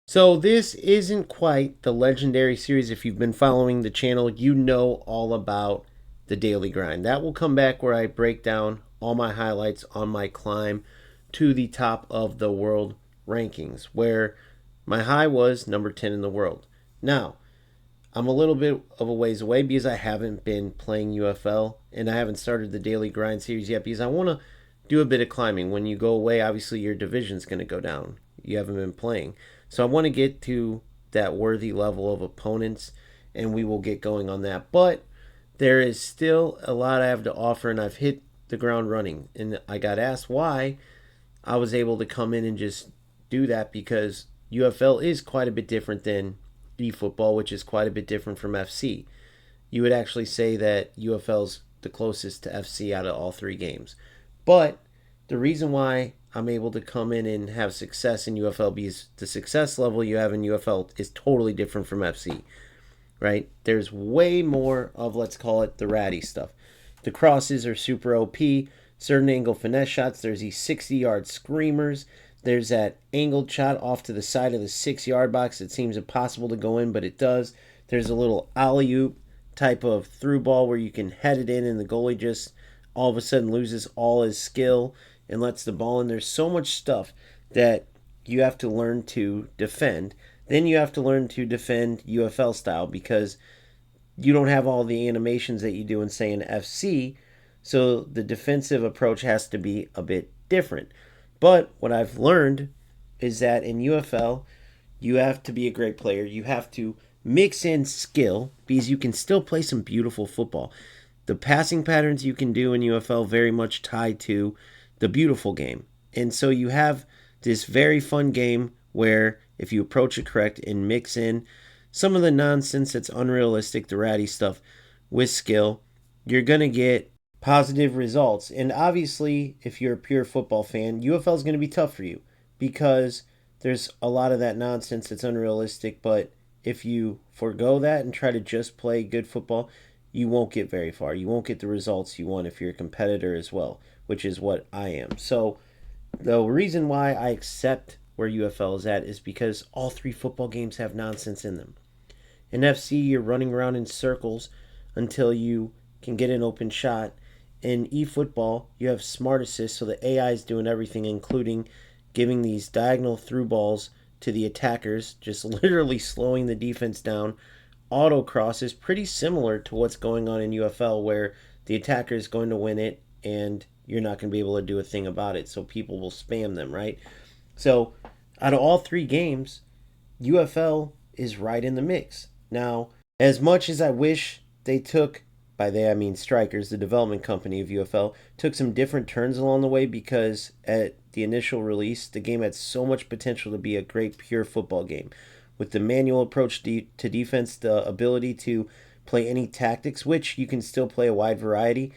So this isn't quite the legendary series. If you've been following the channel, you know all about the daily grind. That will come back where I break down all my highlights on my climb to the top of the world rankings, where my high was number 10 in the world. Now, I'm a little bit of a ways away because I haven't been playing UFL and I haven't started the daily grind series yet because I want to do a bit of climbing. When you go away, obviously your division's going to go down. You haven't been playing. So I want to get to that worthy level of opponents and we will get going on that. But there is still a lot I have to offer and I've hit the ground running. And I got asked why I was able to come in and just do that because UFL is quite a bit different than eFootball, which is quite a bit different from FC. You would actually say that UFL's the closest to FC out of all three games. But the reason why I'm able to come in and have success in UFL because the success level you have in UFL is totally different from FC, right? There's way more of, let's call it, the ratty stuff. The crosses are super OP, certain angle finesse shots. There's these 60-yard screamers. There's that angled shot off to the side of the 6-yard box. It seems impossible to go in, but it does. There's a little alley-oop type of through ball where you can head it in and the goalie just all of a sudden loses all his skill and lets the ball in. There's so much stuff that you have to learn to defend. Then you have to learn to defend UFL style because you don't have all the animations that you do in, say, an FC. So the defensive approach has to be a bit different. But what I've learned is that in UFL, you have to be a great player. You have to mix in skill because you can still play some beautiful football. The passing patterns you can do in UFL very much tied to the beautiful game. And so you have this very fun game where if you approach it correct and mix in some of the nonsense that's unrealistic, the ratty stuff, with skill, you're going to get positive results. And obviously, if you're a pure football fan, UFL is going to be tough for you because there's a lot of that nonsense that's unrealistic. But if you forego that and try to just play good football, you won't get very far. You won't get the results you want if you're a competitor as well, which is what I am. So the reason why I accept where UFL is at is because all three football games have nonsense in them. In FC, you're running around in circles until you can get an open shot. In eFootball, you have smart assists, so the AI is doing everything, including giving these diagonal through balls to the attackers, just literally slowing the defense down. Autocross is pretty similar to what's going on in UFL, where the attacker is going to win it and you're not going to be able to do a thing about it, so people will spam them, right? So, out of all three games, UFL is right in the mix. Now, as much as I wish they took, by they I mean Strikers, the development company of UFL, took some different turns along the way because at the initial release, the game had so much potential to be a great pure football game. With the manual approach to defense, the ability to play any tactics, which you can still play a wide variety,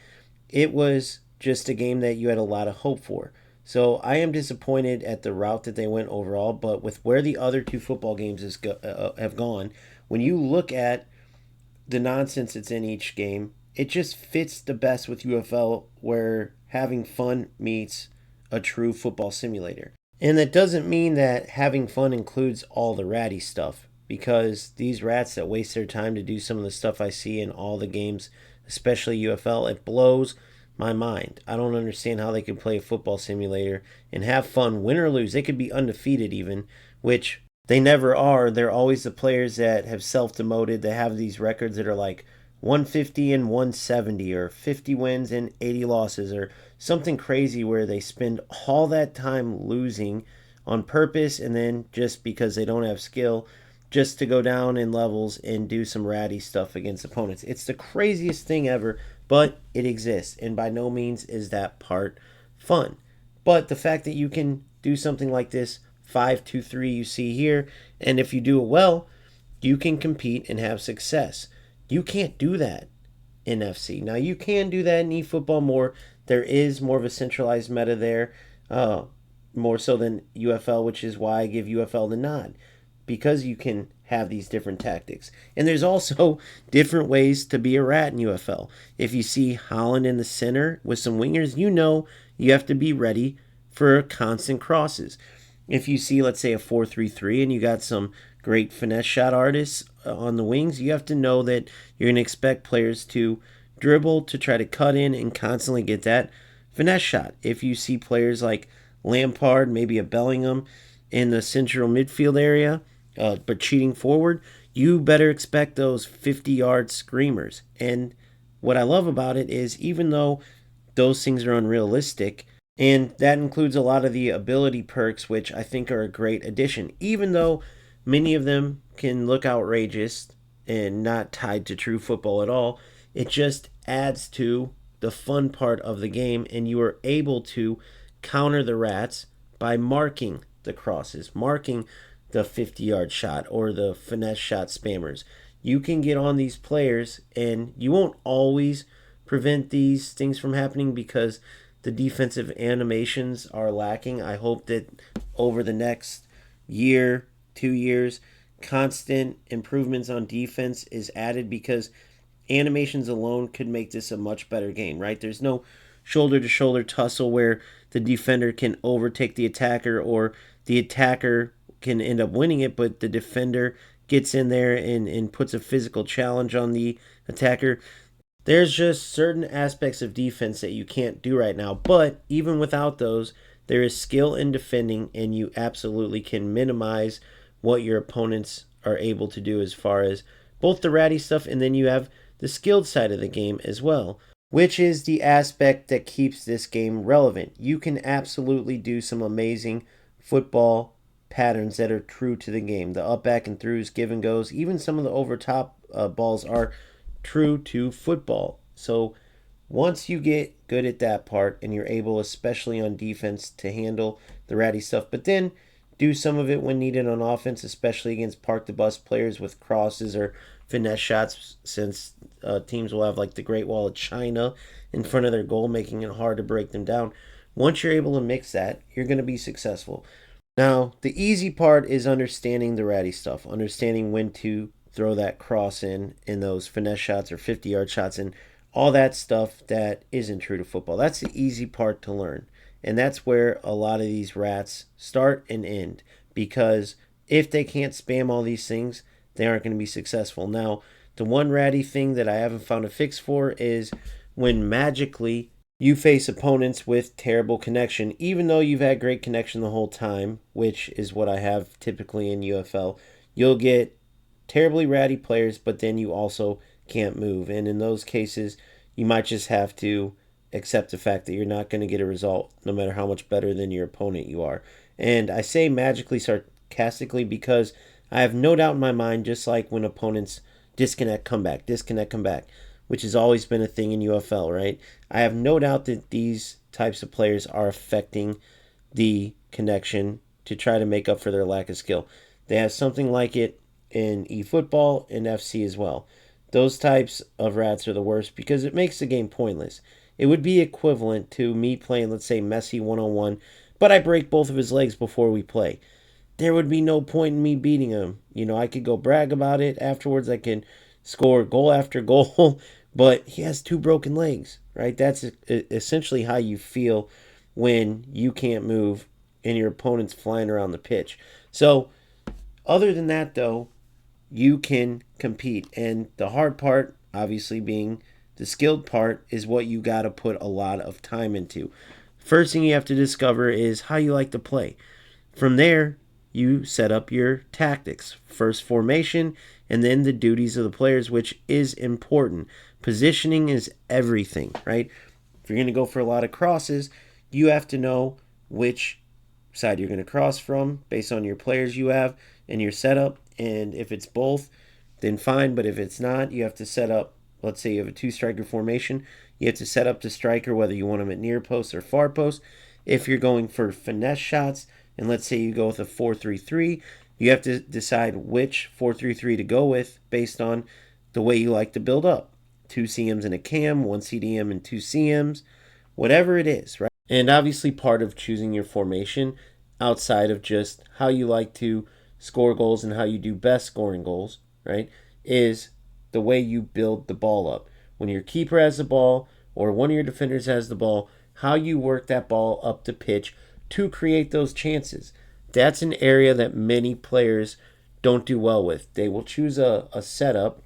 it was just a game that you had a lot of hope for. So I am disappointed at the route that they went overall, but with where the other two football games have gone, when you look at the nonsense that's in each game, it just fits the best with UFL where having fun meets a true football simulator. And that doesn't mean that having fun includes all the ratty stuff, because these rats that waste their time to do some of the stuff I see in all the games, especially UFL, it blows my mind. I don't understand how they can play a football simulator and have fun, win or lose. They could be undefeated even, which they never are. They're always the players that have self-demoted. They have these records that are like 150 and 170 or 50 wins and 80 losses or something crazy where they spend all that time losing on purpose and then just because they don't have skill just to go down in levels and do some ratty stuff against opponents. It's the craziest thing ever, but it exists, and by no means is that part fun. But the fact that you can do something like this 5-2-3 you see here, and if you do it well, you can compete and have success. You can't do that in FC. Now you can do that in eFootball more. There is more of a centralized meta there, more so than UFL, which is why I give UFL the nod, because you can have these different tactics. And there's also different ways to be a rat in UFL. If you see Holland in the center with some wingers, you know you have to be ready for constant crosses. If you see, let's say, a 4-3-3 and you got some great finesse shot artists on the wings, you have to know that you're going to expect players to dribble to try to cut in and constantly get that finesse shot. If you see players like Lampard, maybe a Bellingham in the central midfield area, but cheating forward, you better expect those 50-yard screamers. And what I love about it is even though those things are unrealistic, and that includes a lot of the ability perks, which I think are a great addition, even though many of them can look outrageous and not tied to true football at all. It just adds to the fun part of the game, and you are able to counter the rats by marking the crosses, marking the 50-yard shot or the finesse shot spammers. You can get on these players, and you won't always prevent these things from happening because the defensive animations are lacking. I hope that over the next year, 2 years, constant improvements on defense is added because animations alone could make this a much better game, right? There's no shoulder to shoulder tussle where the defender can overtake the attacker or the attacker can end up winning it, but the defender gets in there and puts a physical challenge on the attacker. There's just certain aspects of defense that you can't do right now, but even without those, there is skill in defending, and you absolutely can minimize what your opponents are able to do as far as both the ratty stuff, and then you have the skilled side of the game as well, which is the aspect that keeps this game relevant. You can absolutely do some amazing football patterns that are true to the game. The up, back, and throughs, give and goes, even some of the over top balls are true to football. So once you get good at that part and you're able, especially on defense, to handle the ratty stuff, but then do some of it when needed on offense, especially against park the bus players with crosses or finesse shots, since teams will have like the Great Wall of China in front of their goal, making it hard to break them down. Once you're able to mix that, you're going to be successful. Now, the easy part is understanding the ratty stuff, understanding when to throw that cross in those finesse shots or 50-yard shots and all that stuff that isn't true to football. That's the easy part to learn. And that's where a lot of these rats start and end, because if they can't spam all these things, they aren't going to be successful. Now, the one ratty thing that I haven't found a fix for is when magically you face opponents with terrible connection, even though you've had great connection the whole time, which is what I have typically in UFL. You'll get terribly ratty players, but then you also can't move. And in those cases, you might just have to accept the fact that you're not going to get a result no matter how much better than your opponent you are. And I say magically sarcastically because I have no doubt in my mind, just like when opponents disconnect, come back, which has always been a thing in UFL, right? I have no doubt that these types of players are affecting the connection to try to make up for their lack of skill. They have something like it in eFootball and FC as well. Those types of rats are the worst because it makes the game pointless. It would be equivalent to me playing, let's say, Messi one-on-one, but I break both of his legs before we play. There would be no point in me beating him. I could go brag about it afterwards. I can score goal after goal, but he has two broken legs, right? That's essentially how you feel when you can't move and your opponent's flying around the pitch. So, other than that, though, you can compete. And the hard part, obviously, being the skilled part, is what you got to put a lot of time into. First thing you have to discover is how you like to play. From there, you set up your tactics. First formation, and then the duties of the players, which is important. Positioning is everything, right? If you're going to go for a lot of crosses, you have to know which side you're going to cross from based on your players you have and your setup. And if it's both, then fine. But if it's not, you have to set up, let's say you have a two-striker formation, you have to set up the striker whether you want him at near post or far post. If you're going for finesse shots, and let's say you go with a 4-3-3, you have to decide which 4-3-3 to go with based on the way you like to build up. 2 CMs and a cam, 1 CDM and 2 CMs, whatever it is, right? And obviously part of choosing your formation, outside of just how you like to score goals and how you do best scoring goals, right, is the way you build the ball up. When your keeper has the ball or one of your defenders has the ball, how you work that ball up the pitch to create those chances. That's an area that many players don't do well with. They will choose a setup,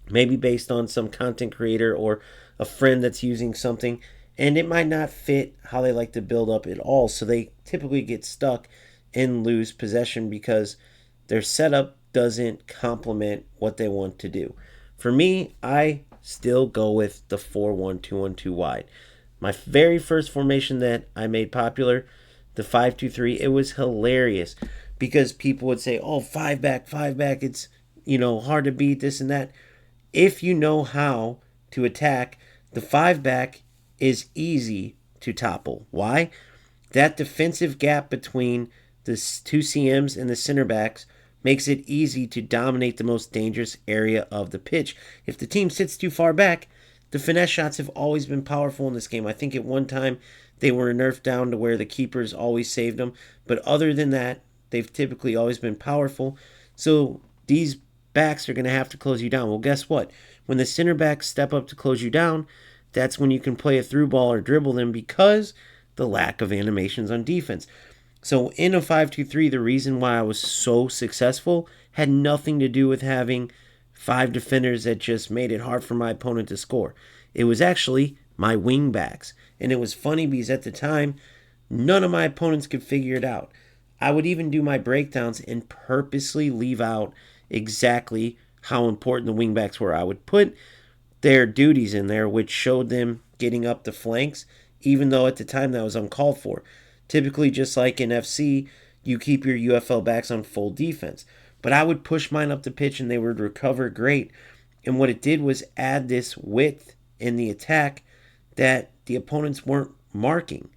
maybe based on some content creator or a friend that's using something, and it might not fit how they like to build up at all. So they typically get stuck and lose possession because their setup doesn't complement what they want to do. For me, I still go with the 4-1-2-1-2 wide. My very first formation that I made popular, the 5-2-3, it was hilarious because people would say, "Oh, five back, it's hard to beat this and that." If you know how to attack, the five back is easy to topple. Why? That defensive gap between the two CMs and the center backs makes it easy to dominate the most dangerous area of the pitch. If the team sits too far back, the finesse shots have always been powerful in this game. I think at one time they were nerfed down to where the keepers always saved them, but other than that, they've typically always been powerful. So these backs are going to have to close you down. Well, guess what? When the center backs step up to close you down, that's when you can play a through ball or dribble them because the lack of animations on defense. So in a 5-2-3, the reason why I was so successful had nothing to do with having five defenders that just made it hard for my opponent to score. It was actually my wing backs. And it was funny because at the time, none of my opponents could figure it out. I would even do my breakdowns and purposely leave out exactly how important the wingbacks were. I would put their duties in there, which showed them getting up the flanks, even though at the time that was uncalled for. Typically, just like in FC, you keep your UFL backs on full defense. But I would push mine up the pitch and they would recover great. And what it did was add this width in the attack that the opponents weren't marking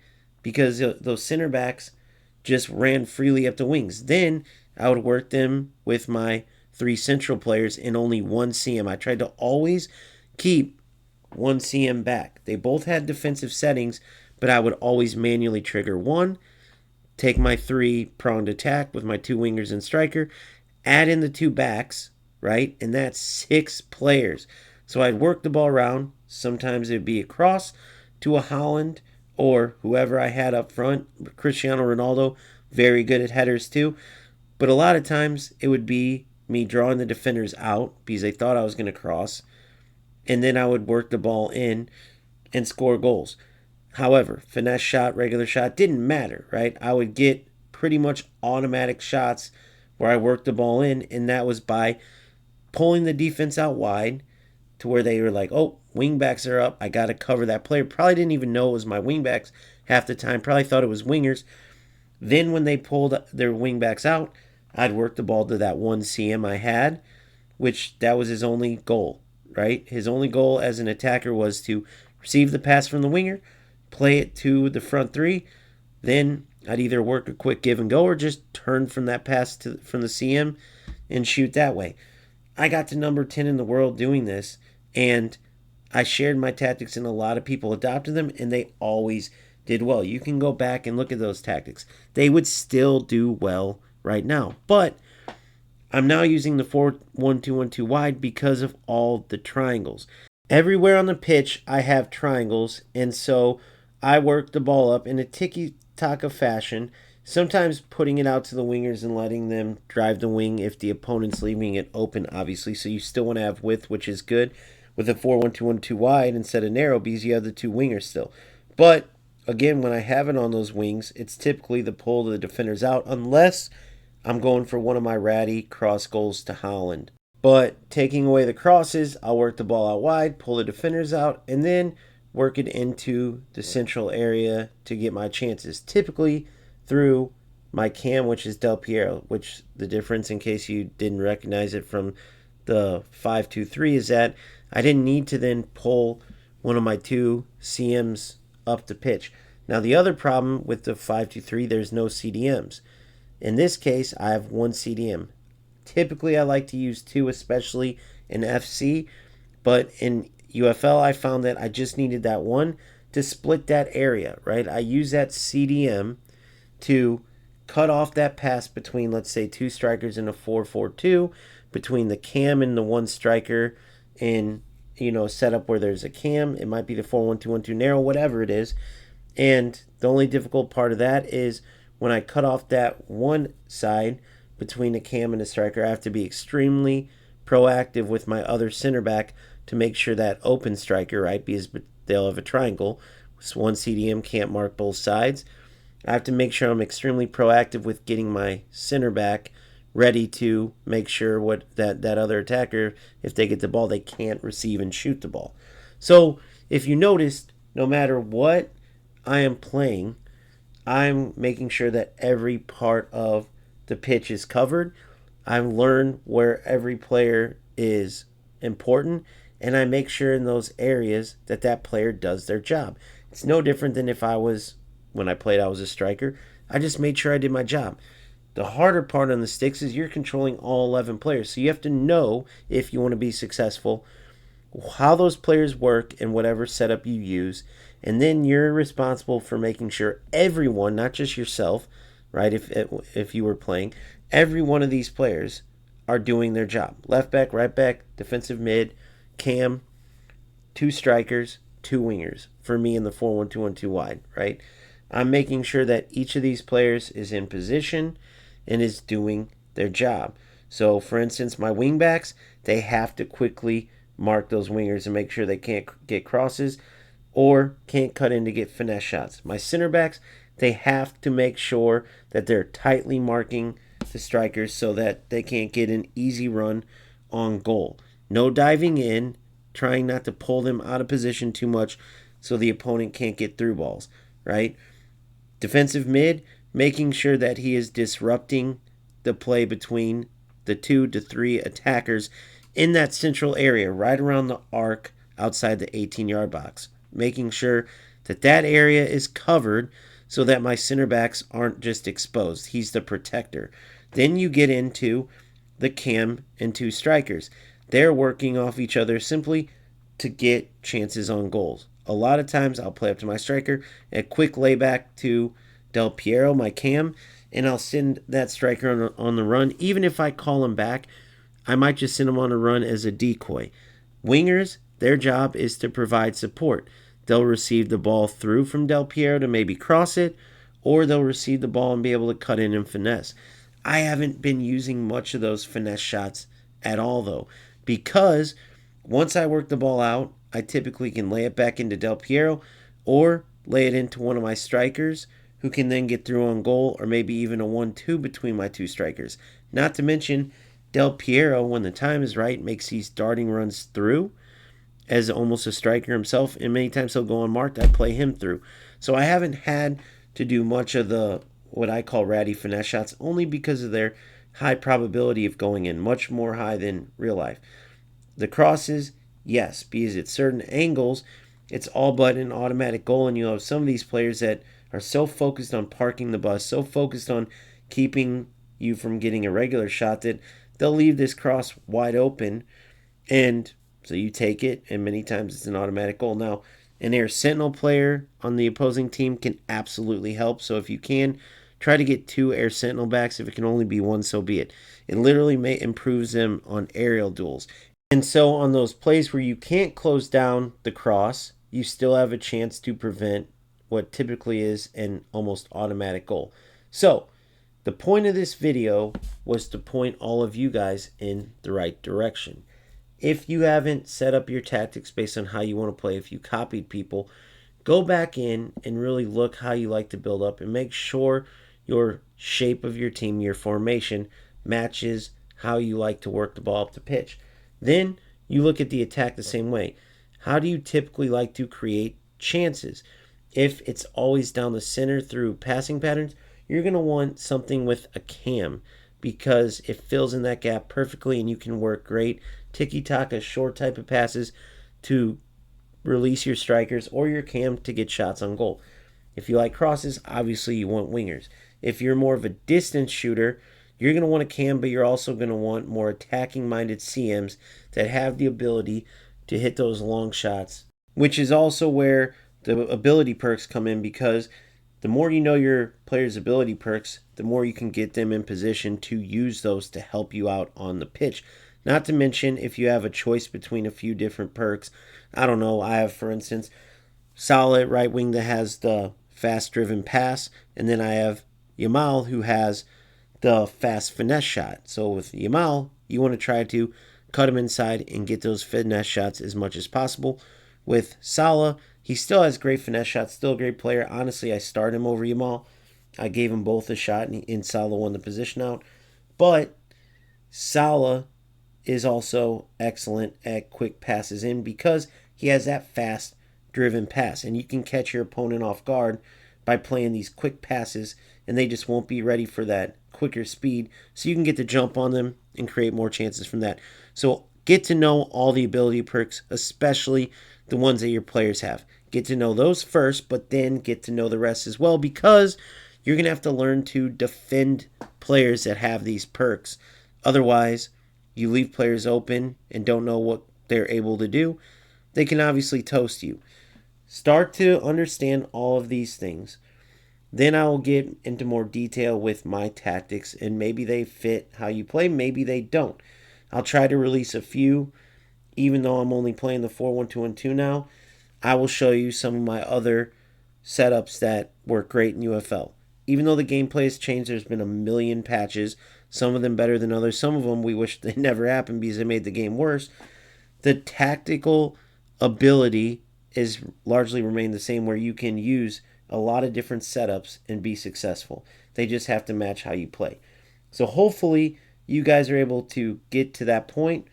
because those center backs just ran freely up the wings. Then I would work them with my three central players and only one CM. I tried to always keep one CM back. They both had defensive settings, but I would always manually trigger one, take my three-pronged attack with my two wingers and striker, add in the two backs, right? And that's six players. So I'd work the ball around. Sometimes it'd be a cross to a Holland or whoever I had up front. Cristiano Ronaldo, very good at headers too. But a lot of times it would be me drawing the defenders out because they thought I was going to cross. And then I would work the ball in and score goals. However, finesse shot, regular shot, didn't matter, right? I would get pretty much automatic shots where I worked the ball in, and that was by pulling the defense out wide to where they were like, oh, wingbacks are up. I got to cover that player. Probably didn't even know it was my wingbacks half the time. Probably thought it was wingers. Then when they pulled their wingbacks out, I'd work the ball to that one CM I had, which that was his only goal, right? His only goal as an attacker was to receive the pass from the winger, play it to the front three, then I'd either work a quick give and go or just turn from that pass from the CM and shoot that way. I got to number 10 in the world doing this, and I shared my tactics and a lot of people adopted them, and they always did well. You can go back and look at those tactics. They would still do well right now. But I'm now using the 4-1-2-1-2 wide because of all the triangles. Everywhere on the pitch, I have triangles, and so I work the ball up in a tiki-taka fashion, sometimes putting it out to the wingers and letting them drive the wing if the opponent's leaving it open, obviously. So you still want to have width, which is good with a 4-1-2-1-2 wide instead of narrow because you have the two wingers still. But again, when I have it on those wings, it's typically the pull to the defenders out unless I'm going for one of my ratty cross goals to Holland. But taking away the crosses, I'll work the ball out wide, pull the defenders out, and then work it into the central area to get my chances. Typically through my cam, which is Del Piero, which the difference, in case you didn't recognize it from the 5-2-3, is that I didn't need to then pull one of my two CMs up the pitch. Now, the other problem with the 5-2-3, there's no CDMs. In this case, I have one CDM. Typically, I like to use two, especially in FC, but in UFL, I found that I just needed that one to split that area, right? I use that CDM to cut off that pass between, let's say, two strikers in a 4-4-2, between the cam and the one striker in, a setup where there's a cam. It might be the 4-1-2-1-2 narrow, whatever it is. And the only difficult part of that is when I cut off that one side between a cam and a striker, I have to be extremely proactive with my other center back to make sure that open striker, right, because they'll have a triangle. So one CDM can't mark both sides. I have to make sure I'm extremely proactive with getting my center back ready to make sure what that other attacker, if they get the ball, they can't receive and shoot the ball. So if you noticed, no matter what I am playing, I'm making sure that every part of the pitch is covered. I've learned where every player is important, and I make sure in those areas that that player does their job. It's no different than if when I played, I was a striker. I just made sure I did my job. The harder part on the sticks is you're controlling all 11 players. So you have to know, if you want to be successful, how those players work in whatever setup you use. And then you're responsible for making sure everyone, not just yourself, right? If you were playing, every one of these players are doing their job. Left back, right back, defensive mid, cam, two strikers, two wingers. For me in the 4-1-2-1-2 wide, right? I'm making sure that each of these players is in position and is doing their job. So, for instance, my wingbacks, they have to quickly mark those wingers and make sure they can't get crosses or can't cut in to get finesse shots. My center backs, they have to make sure that they're tightly marking the strikers so that they can't get an easy run on goal. No diving in, trying not to pull them out of position too much so the opponent can't get through balls, right? Defensive mid, making sure that he is disrupting the play between the 2 to 3 attackers in that central area, right around the arc outside the 18-yard box. Making sure that that area is covered so that my center backs aren't just exposed. He's the protector. Then you get into the cam and two strikers. They're working off each other simply to get chances on goals. A lot of times I'll play up to my striker, a quick layback to Del Piero, my cam, and I'll send that striker on the run. Even if I call him back, I might just send him on a run as a decoy. Wingers, their job is to provide support. They'll receive the ball through from Del Piero to maybe cross it, or they'll receive the ball and be able to cut in and finesse. I haven't been using much of those finesse shots at all, though, because once I work the ball out, I typically can lay it back into Del Piero or lay it into one of my strikers who can then get through on goal, or maybe even a 1-2 between my two strikers. Not to mention, Del Piero, when the time is right, makes these darting runs through as almost a striker himself, and many times he'll go unmarked. I play him through. So I haven't had to do much of the what I call ratty finesse shots, only because of their high probability of going in, much more high than real life. The crosses, yes, because at certain angles, it's all but an automatic goal, and you have some of these players that are so focused on parking the bus, so focused on keeping you from getting a regular shot that they'll leave this cross wide open, and so you take it, and many times it's an automatic goal. Now, an air sentinel player on the opposing team can absolutely help, so if you can, try to get two air sentinel backs. If it can only be one, so be it. It literally improves them on aerial duels. And so on those plays where you can't close down the cross, you still have a chance to prevent what typically is an almost automatic goal. So the point of this video was to point all of you guys in the right direction. If you haven't set up your tactics based on how you want to play, if you copied people, go back in and really look how you like to build up and make sure your shape of your team, your formation, matches how you like to work the ball up the pitch. Then you look at the attack the same way. How do you typically like to create chances? If it's always down the center through passing patterns, you're going to want something with a cam because it fills in that gap perfectly and you can work great tiki-taka short type of passes to release your strikers or your cam to get shots on goal. If you like crosses, obviously you want wingers. If you're more of a distance shooter, you're going to want a cam, but you're also going to want more attacking-minded CMs that have the ability to hit those long shots, which is also where the ability perks come in, because the more you know your player's ability perks, the more you can get them in position to use those to help you out on the pitch. Not to mention, if you have a choice between a few different perks, I don't know, I have, for instance, solid right wing that has the fast driven pass, and then I have Yamal, who has the fast finesse shot. So with Yamal, you want to try to cut him inside and get those finesse shots as much as possible. With Salah, he still has great finesse shots, still a great player. Honestly, I start him over Yamal. I gave them both a shot, and Salah won the position out. But Salah is also excellent at quick passes in because he has that fast driven pass. And you can catch your opponent off guard by playing these quick passes, and they just won't be ready for that quicker speed. So you can get the jump on them and create more chances from that. So get to know all the ability perks, especially the ones that your players have. Get to know those first, but then get to know the rest as well, because you're going to have to learn to defend players that have these perks. Otherwise, you leave players open and don't know what they're able to do, they can obviously toast you. Start to understand all of these things. Then I will get into more detail with my tactics, and maybe they fit how you play, maybe they don't. I'll try to release a few, even though I'm only playing the 4-1-2-1-2 now. I will show you some of my other setups that work great in UFL. Even though the gameplay has changed, there's been a million patches, some of them better than others. Some of them we wish they never happened because they made the game worse. The tactical ability is largely remained the same, where you can use a lot of different setups and be successful. They just have to match how you play. So hopefully you guys are able to get to that point,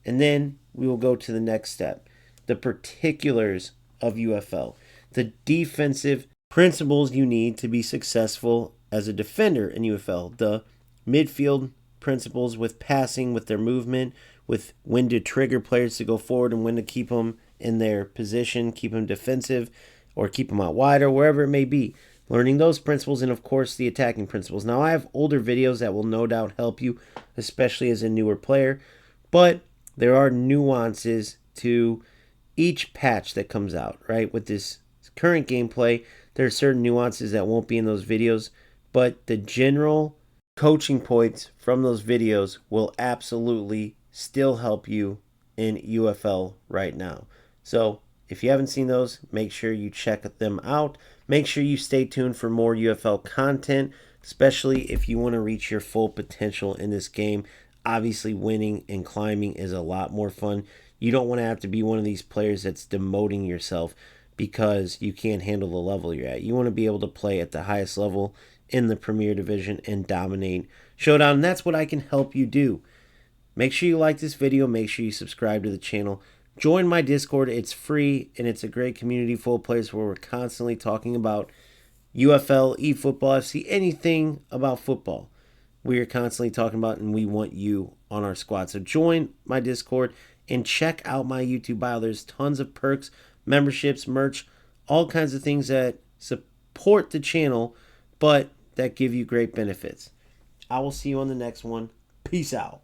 and then we will go to the next step. The particulars of UFL. The defensive principles you need to be successful as a defender in UFL. The midfield principles with passing, with their movement, with when to trigger players to go forward and when to keep them in their position, keep them defensive, or keep them out wide, or wherever it may be. Learning those principles, and of course the attacking principles. Now, I have older videos that will no doubt help you, especially as a newer player, but there are nuances to each patch that comes out, right? With this current gameplay, there are certain nuances that won't be in those videos, but the general coaching points from those videos will absolutely still help you in UFL right now. So if you haven't seen those, make sure you check them out. Make sure you stay tuned for more UFL content, especially if you want to reach your full potential in this game. Obviously, winning and climbing is a lot more fun. You don't want to have to be one of these players that's demoting yourself because you can't handle the level you're at. You want to be able to play at the highest level in the Premier Division and dominate Showdown, and that's what I can help you do. Make sure you like this video. Make sure you subscribe to the channel. Join my Discord. It's free, and it's a great community full of players where we're constantly talking about UFL, eFootball, FC, anything about football. We are constantly talking about, and we want you on our squad. So join my Discord and check out my YouTube bio. There's tons of perks, memberships, merch, all kinds of things that support the channel, but that give you great benefits. I will see you on the next one. Peace out.